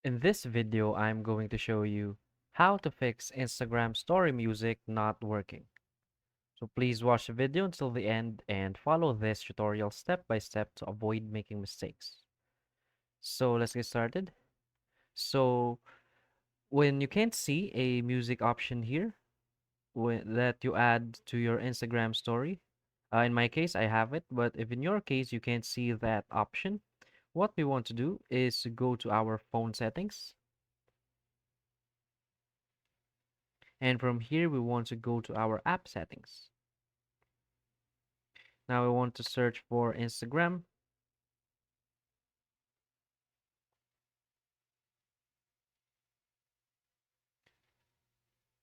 In this video, I'm going to show you how to fix Instagram story music not working. So please watch the video until the end and follow this tutorial step by step to avoid making mistakes. So let's get started. So when you can't see a music option here that you add to your Instagram story, in my case, I have it, but if in your case you can't see that option, what we want to do is to go to our phone settings. And from here, we want to go to our app settings. Now we want to search for Instagram.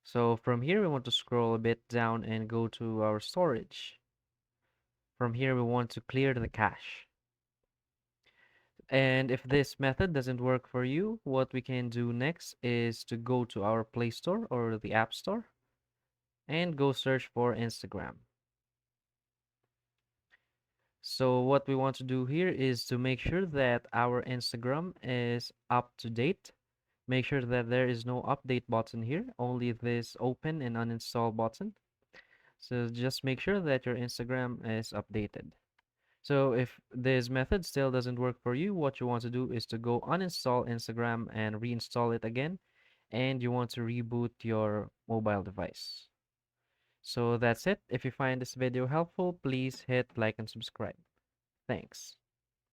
So from here, we want to scroll a bit down and go to our storage. From here, we want to clear the cache. And if this method doesn't work for you, what we can do next is to go to our Play Store or the App Store and go search for Instagram. So what we want to do here is to make sure that our Instagram is up to date. Make sure that there is no update button here, only this open and uninstall button. So just make sure that your Instagram is updated. So if this method still doesn't work for you, what you want to do is to go uninstall Instagram and reinstall it again. And you want to reboot your mobile device. So that's it. If you find this video helpful, please hit like and subscribe. Thanks.